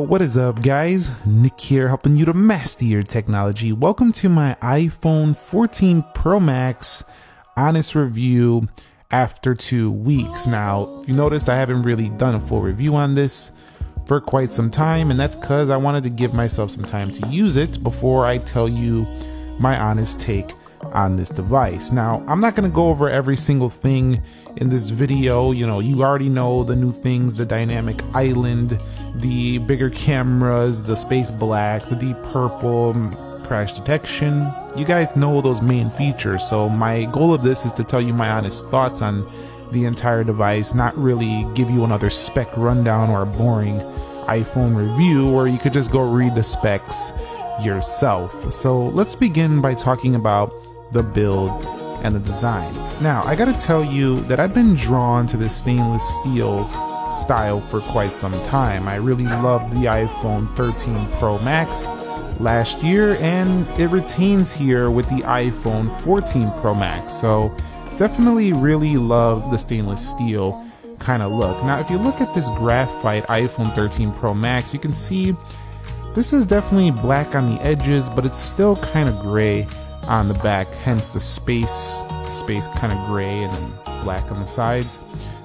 What is up, guys? Nick here, helping you to master your technology. Welcome to my iPhone 14 Pro Max honest review after 2 weeks. Now, if you notice, I haven't really done a full review on this for quite some time, and that's because I wanted to give myself some time to use it before I tell you my honest take on this device. Now, I'm not going to go over every single thing in this video. You already know the new things: the dynamic island, the bigger cameras, the space black, the deep purple, crash detection. You guys know those main features, so my goal of this is to tell you my honest thoughts on the entire device, not really give you another spec rundown or a boring iPhone review where you could just go read the specs yourself. So let's begin by talking about the build and the design. Now, I gotta tell you that I've been drawn to this stainless steel style for quite some time. I really loved the iPhone 13 Pro Max last year, and it retains here with the iPhone 14 Pro Max. So definitely really love the stainless steel kind of look. Now, if you look at this graphite iPhone 13 Pro Max, you can see this is definitely black on the edges, but it's still kind of gray on the back, hence the space kind of gray and then black on the sides.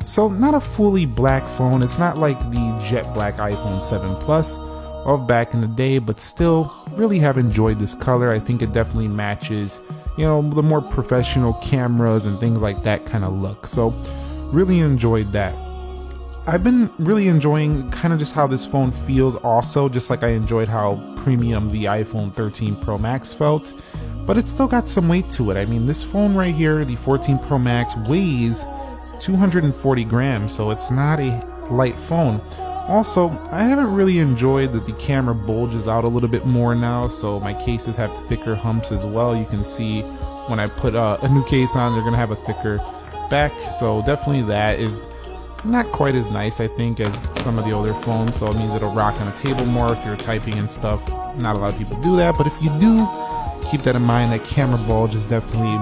So not a fully black phone. It's not like the jet black iPhone 7 Plus of back in the day, but still really have enjoyed this color. I think it definitely matches, the more professional cameras and things like that kind of look. So really enjoyed that. I've been really enjoying kind of just how this phone feels also, just like I enjoyed how premium the iPhone 13 Pro Max felt, but it's still got some weight to it. I mean, this phone right here, the 14 Pro Max, weighs 240 grams, so it's not a light phone. Also, I haven't really enjoyed that the camera bulges out a little bit more now, so my cases have thicker humps as well. You can see when I put a new case on, they're going to have a thicker back, so definitely that is not quite as nice, I think, as some of the older phones, so it means it'll rock on a table more if you're typing and stuff. Not a lot of people do that, but if you do, keep that in mind. That camera bulge is definitely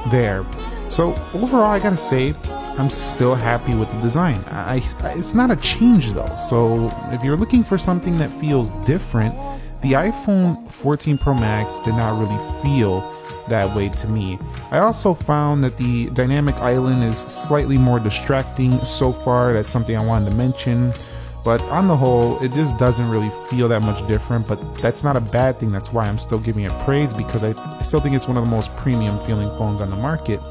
there. So overall, I gotta say, I'm still happy with the design. It's not a change though, so if you're looking for something that feels different, the iPhone 14 Pro Max did not really feel that way to me. I also found that the dynamic island is slightly more distracting so far. That's something I wanted to mention, but on the whole, it just doesn't really feel that much different, but that's not a bad thing. That's why I'm still giving it praise, because I still think it's one of the most premium feeling phones on the market.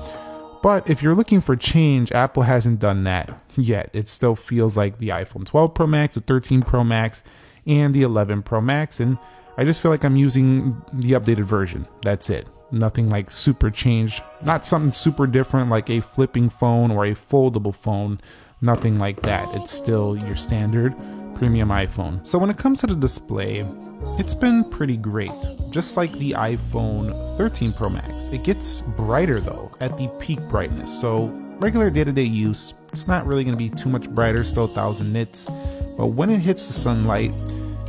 But if you're looking for change, Apple hasn't done that yet. It still feels like the iPhone 12 Pro Max, the 13 Pro Max, and the 11 Pro Max, and I just feel like I'm using the updated version. That's it. Nothing like super changed, not something super different like a flipping phone or a foldable phone, nothing like that. It's still your standard premium iPhone. So when it comes to the display, it's been pretty great. Just like the iPhone 13 Pro Max, it gets brighter though at the peak brightness. So regular day-to-day use, it's not really going to be too much brighter, still 1000 nits, but when it hits the sunlight,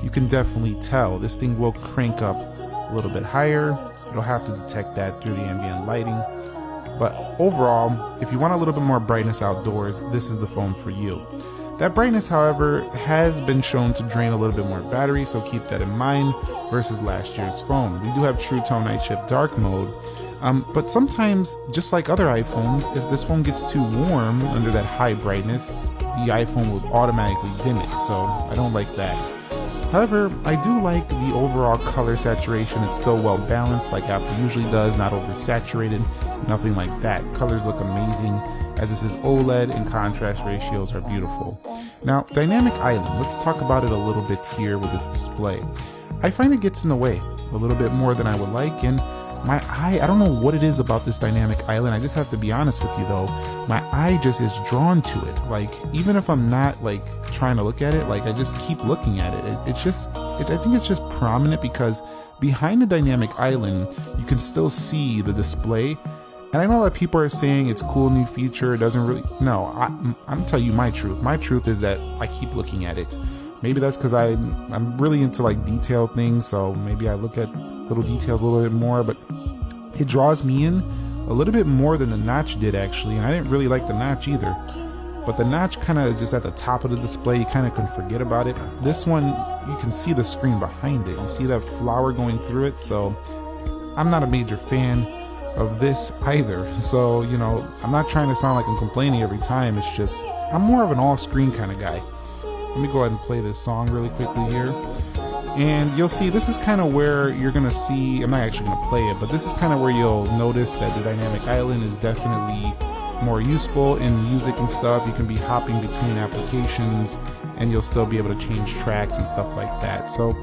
you can definitely tell this thing will crank up a little bit higher. It'll have to detect that through the ambient lighting. But overall, if you want a little bit more brightness outdoors, this is the phone for you. That brightness, however, has been shown to drain a little bit more battery, so keep that in mind versus last year's phone. We do have True Tone Night Shift Dark mode, but sometimes, just like other iPhones, if this phone gets too warm under that high brightness, the iPhone will automatically dim it, so I don't like that. However, I do like the overall color saturation. It's still well balanced like Apple usually does, not oversaturated, nothing like that. Colors look amazing, as this is OLED and contrast ratios are beautiful. Now, dynamic island, let's talk about it a little bit here with this display. I find it gets in the way a little bit more than I would like, and my eye, I don't know what it is about this dynamic island. I just have to be honest with you though, my eye just is drawn to it. Like, even if I'm not like trying to look at it, like I just keep looking at it. I think it's just prominent because behind the dynamic island, you can still see the display. And I know that people are saying it's a cool new feature, it doesn't really, no, I'm telling you my truth. My truth is that I keep looking at it. Maybe that's because I'm really into like detailed things, so maybe I look at little details a little bit more, but it draws me in a little bit more than the notch did actually, and I didn't really like the notch either. but the notch kind of is just at the top of the display. You kind of can forget about it. This one, you can see the screen behind it. You see that flower going through it. So I'm not a major fan of this either. So, you know, I'm not trying to sound like I'm complaining every time. It's just, I'm more of an all screen kind of guy. Let me go ahead and play this song really quickly here. And you'll see this is kind of where you're going to see, I'm not actually going to play it, but this is kind of where you'll notice that the dynamic island is definitely more useful in music and stuff. You can be hopping between applications and you'll still be able to change tracks and stuff like that. So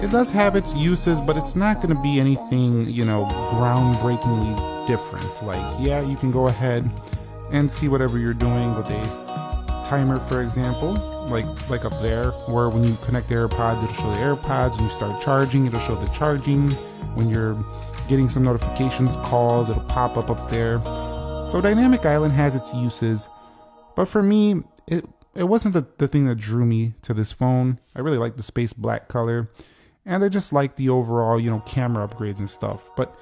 it does have its uses, but it's not going to be anything, you know, groundbreakingly different. Like, yeah, you can go ahead and see whatever you're doing with a timer, for example, like up there, where when you connect the AirPods, it'll show the AirPods. When you start charging, it'll show the charging. When you're getting some notifications, calls, it'll pop up there. So Dynamic Island has its uses, but for me, it wasn't the thing that drew me to this phone. I really like the space black color, and I just like the overall, you know, camera upgrades and stuff. But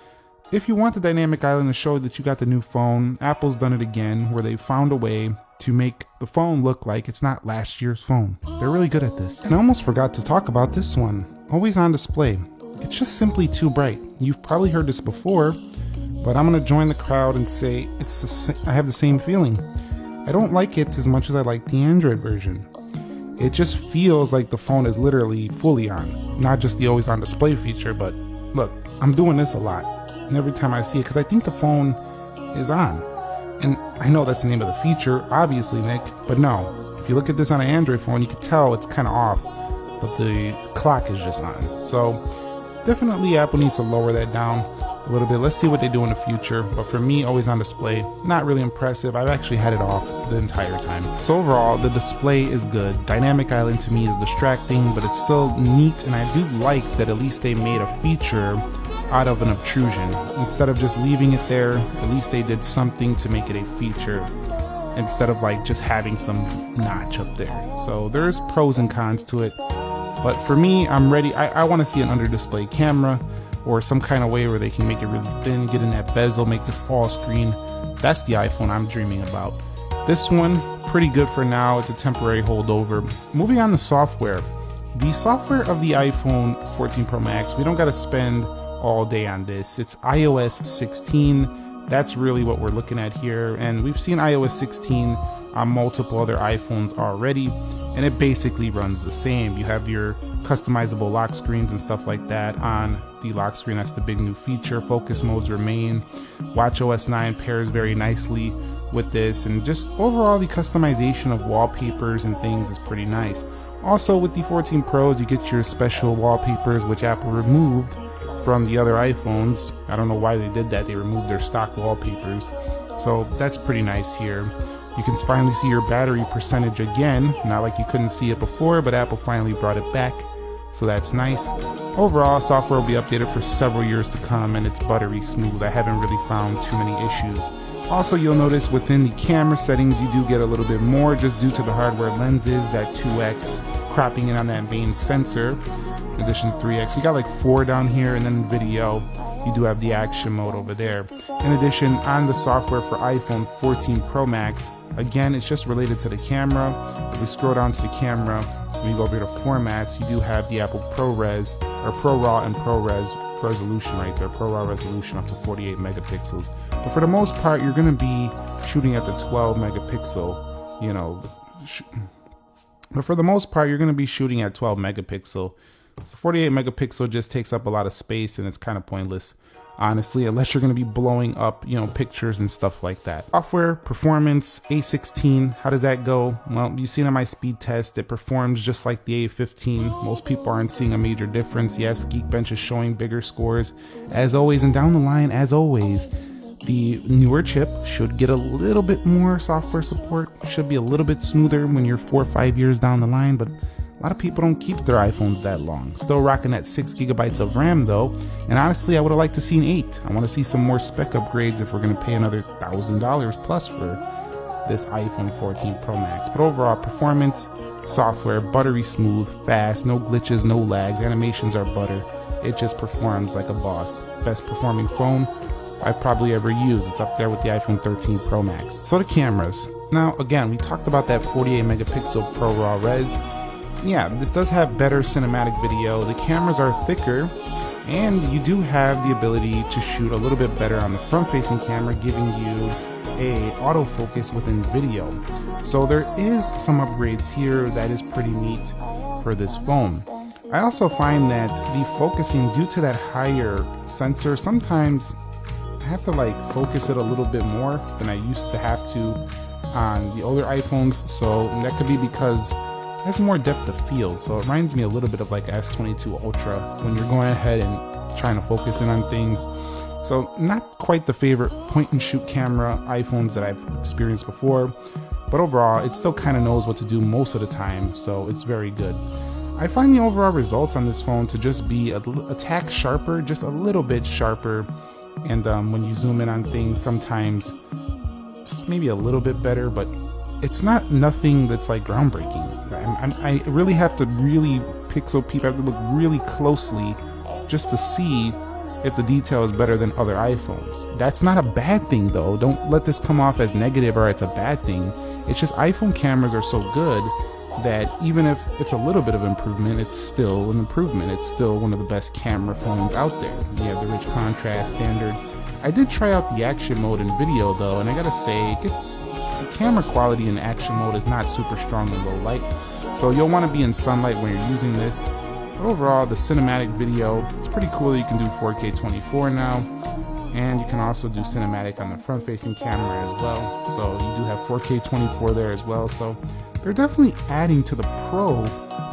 if you want the Dynamic Island to show that you got the new phone, Apple's done it again, where they found a way to make the phone look like it's not last year's phone. They're really good at this. And I almost forgot to talk about this one. Always on display. It's just simply too bright. You've probably heard this before, but I'm gonna join the crowd and say I have the same feeling. I don't like it as much as I like the Android version. It just feels like the phone is literally fully on. Not just the always on display feature, but look, I'm doing this a lot. And every time I see it, because I think the phone is on. And I know that's the name of the feature, obviously, Nick, but no. If you look at this on an Android phone, you can tell it's kind of off, but the clock is just on. So definitely Apple needs to lower that down a little bit. Let's see what they do in the future. But for me, always on display, not really impressive. I've actually had it off the entire time. So overall, the display is good. Dynamic Island to me is distracting, but it's still neat, and I do like that at least they made a feature out of an obtrusion. Instead of just leaving it there, at least they did something to make it a feature instead of like just having some notch up there. So there's pros and cons to it, but for me, I'm ready. I want to see an under display camera or some kind of way where they can make it really thin, get in that bezel, make this all screen. That's the iPhone I'm dreaming about. This one, pretty good for now. It's a temporary holdover. Moving on to software. The software of the iPhone 14 Pro Max, we don't got to spend all day on this. It's iOS 16. That's really what we're looking at here, and we've seen iOS 16 on multiple other iPhones already, and it basically runs the same. You have your customizable lock screens and stuff like that on the lock screen. That's the big new feature. Focus modes remain. watchOS 9 pairs very nicely with this, and just overall the customization of wallpapers and things is pretty nice. Also with the 14 Pros, you get your special wallpapers, which Apple removed from the other iPhones. I don't know why they did that. They removed their stock wallpapers. So that's pretty nice here. You can finally see your battery percentage again. Not like you couldn't see it before, but Apple finally brought it back. So that's nice. Overall, software will be updated for several years to come, and it's buttery smooth. I haven't really found too many issues. Also, you'll notice within the camera settings, you do get a little bit more just due to the hardware lenses, that 2x cropping in on that main sensor. In addition to 3x, you got like 4 down here, and then video, you do have the action mode over there. In addition, on the software for iPhone 14 Pro Max, again, it's just related to the camera. If we scroll down to the camera, when you go over to formats, you do have the Apple ProRes, or ProRAW and ProRes resolution right there. ProRAW resolution up to 48 megapixels. But for the most part, you're going to be shooting at the 12 megapixel, you know. But for the most part, you're going to be shooting at 12 megapixel. So 48 megapixel just takes up a lot of space, and it's kind of pointless, honestly, unless you're going to be blowing up, you know, pictures and stuff like that. Software performance, A16, how does that go? Well, you've seen on my speed test, it performs just like the A15. Most people aren't seeing a major difference. Yes, Geekbench is showing bigger scores as always, and down the line, as always, the newer chip should get a little bit more software support, should be a little bit smoother when you're 4 or 5 years down the line, but a lot of people don't keep their iPhones that long. Still rocking that 6 gigabytes of RAM though, and honestly I would have liked to see 8. I want to see some more spec upgrades if we're going to pay another $1,000 plus for this iPhone 14 Pro Max. But overall performance, software, buttery smooth, fast, no glitches, no lags, animations are butter. It just performs like a boss. Best performing phone I've probably ever used. It's up there with the iPhone 13 Pro Max. So the cameras. Now again, we talked about that 48 megapixel Pro Raw res. Yeah, this does have better cinematic video. The cameras are thicker, and you do have the ability to shoot a little bit better on the front-facing camera, giving you a autofocus within video. So there is some upgrades here that is pretty neat for this phone. I also find that the focusing, due to that higher sensor, sometimes I have to like focus it a little bit more than I used to have to on the older iPhones. So that could be because it has more depth of field. So it reminds me a little bit of like S22 Ultra when you're going ahead and trying to focus in on things. So not quite the favorite point and shoot camera iPhones that I've experienced before, but overall it still kind of knows what to do most of the time, so it's very good. I find the overall results on this phone to just be a tack sharper, just a little bit sharper, and when you zoom in on things, sometimes just maybe a little bit better, but it's not nothing that's like groundbreaking. I really have to really pixel peep. I have to look really closely just to see if the detail is better than other iPhones. That's not a bad thing though. Don't let this come off as negative or it's a bad thing. It's just iPhone cameras are so good that even if it's a little bit of improvement, it's still an improvement. It's still one of the best camera phones out there. You have the rich contrast standard. I did try out the action mode in video though, and I gotta say, the camera quality in action mode is not super strong in low light. So you'll want to be in sunlight when you're using this. But overall, the cinematic video, it's pretty cool. You can do 4K 24 now, and you can also do cinematic on the front-facing camera as well. So you do have 4K 24 there as well. So they're definitely adding to the Pro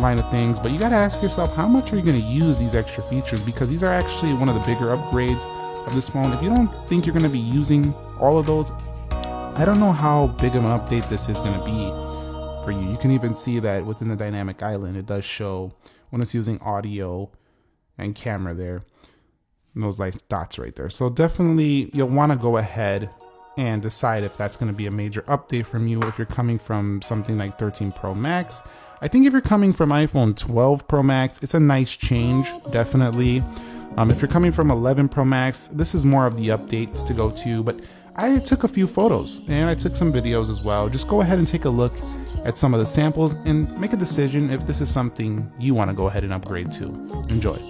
line of things, but you got to ask yourself, how much are you going to use these extra features? Because these are actually one of the bigger upgrades of this phone. If you don't think you're going to be using all of those, I don't know how big of an update this is going to be for you. You can even see that within the dynamic island, it does show when it's using audio and camera there, and those nice dots right there. So definitely you'll want to go ahead and decide if that's going to be a major update from you if you're coming from something like 13 Pro Max. I think if you're coming from iPhone 12 Pro Max, it's a nice change, definitely. If you're coming from 11 Pro Max, this is more of the update to go to, but I took a few photos and I took some videos as well. Just go ahead and take a look at some of the samples and make a decision if this is something you want to go ahead and upgrade to. Enjoy.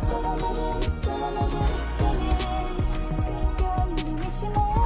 Sevemedim, sevemedim seni. Gönlüm içime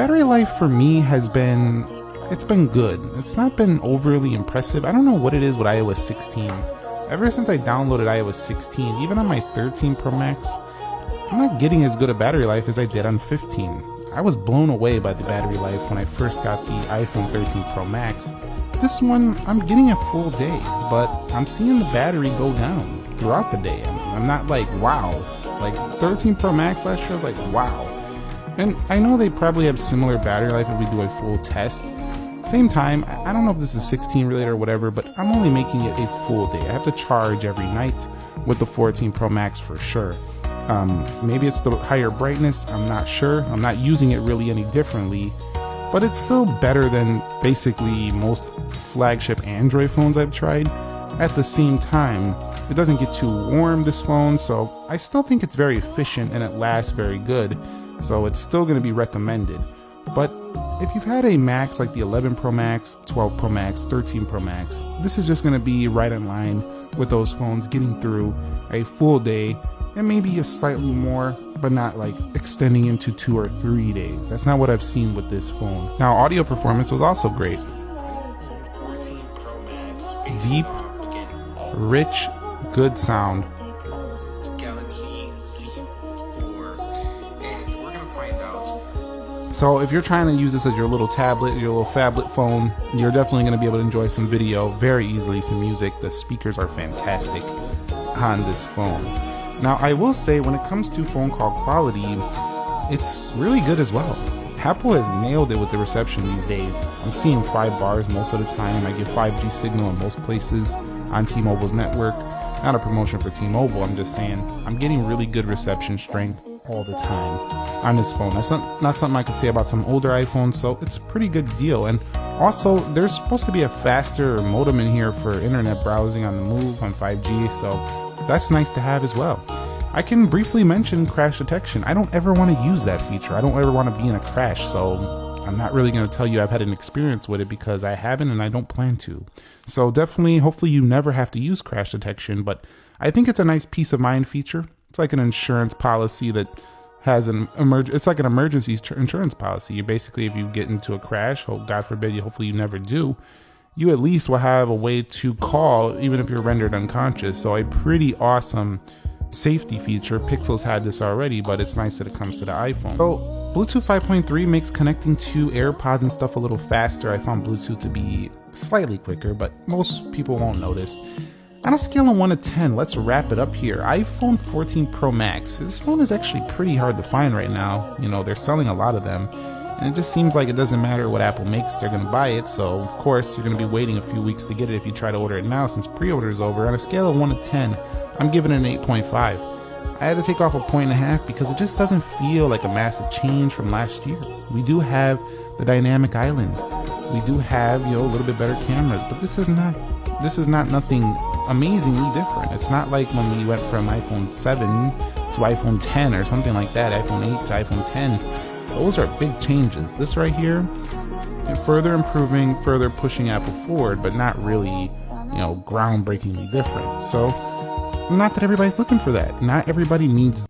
battery life for me has been, it's been good. It's not been overly impressive. I don't know what it is with iOS 16. Ever since I downloaded iOS 16, even on my 13 Pro Max, I'm not getting as good a battery life as I did on 15. I was blown away by the battery life when I first got the iPhone 13 Pro Max. This one, I'm getting a full day, but I'm seeing the battery go down throughout the day. I'm not like, wow. Like 13 Pro Max last year, I was like, wow. And I know they probably have similar battery life if we do a full test. Same time, I don't know if this is 16 related or whatever, but I'm only making it a full day. I have to charge every night with the 14 Pro Max for sure. Maybe it's the higher brightness, I'm not sure. I'm not using it really any differently, but it's still better than basically most flagship Android phones I've tried. At the same time, it doesn't get too warm, this phone, so I still think it's very efficient and it lasts very good, so it's still going to be recommended. But if you've had a Max like the 11 Pro Max, 12 Pro Max, 13 Pro Max, this is just going to be right in line with those phones, getting through a full day and maybe a slightly more, but not like extending into 2 or 3 days. That's not what I've seen with this phone. Now, audio performance was also great. Deep, rich, good sound. So if you're trying to use this as your little tablet, your little phablet phone, you're definitely going to be able to enjoy some video very easily, some music. The speakers are fantastic on this phone. Now, I will say when it comes to phone call quality, it's really good as well. Apple has nailed it with the reception these days. I'm seeing 5 bars most of the time. I get 5G signal in most places on T-Mobile's network. Not a promotion for T-Mobile, I'm just saying I'm getting really good reception strength all the time on this phone. That's not something I could say about some older iPhones, so it's a pretty good deal. And also, there's supposed to be a faster modem in here for internet browsing on the move on 5G, so that's nice to have as well. I can briefly mention crash detection. I don't ever want to use that feature. I don't ever want to be in a crash, so I'm not really going to tell you I've had an experience with it because I haven't and I don't plan to. So definitely, hopefully you never have to use crash detection, but I think it's a nice peace of mind feature. It's like an insurance policy that has it's like an emergency insurance policy. You basically, if you get into a crash, God forbid, hopefully you never do, you at least will have a way to call even if you're rendered unconscious. So a pretty awesome safety feature. Pixel's had this already, but it's nice that it comes to the iPhone. So Bluetooth 5.3 makes connecting to AirPods and stuff a little faster. I found Bluetooth to be slightly quicker, but most people won't notice. On a scale of 1 to 10, let's wrap it up here. iPhone 14 Pro Max. This phone is actually pretty hard to find right now. You know, they're selling a lot of them, and it just seems like it doesn't matter what Apple makes, they're going to buy it. So, of course, you're going to be waiting a few weeks to get it if you try to order it now since pre-order is over. On a scale of 1 to 10, I'm giving it an 8.5. I had to take off a 1.5 because it just doesn't feel like a massive change from last year. We do have the dynamic island. We do have, a little bit better cameras, but this is not nothing amazingly different. It's not like when we went from iPhone 7 to iPhone 10 or something like that, iPhone 8 to iPhone 10. Those are big changes. This right here, further improving, further pushing Apple forward, but not really, groundbreakingly different. So, not that everybody's looking for that. Not everybody needs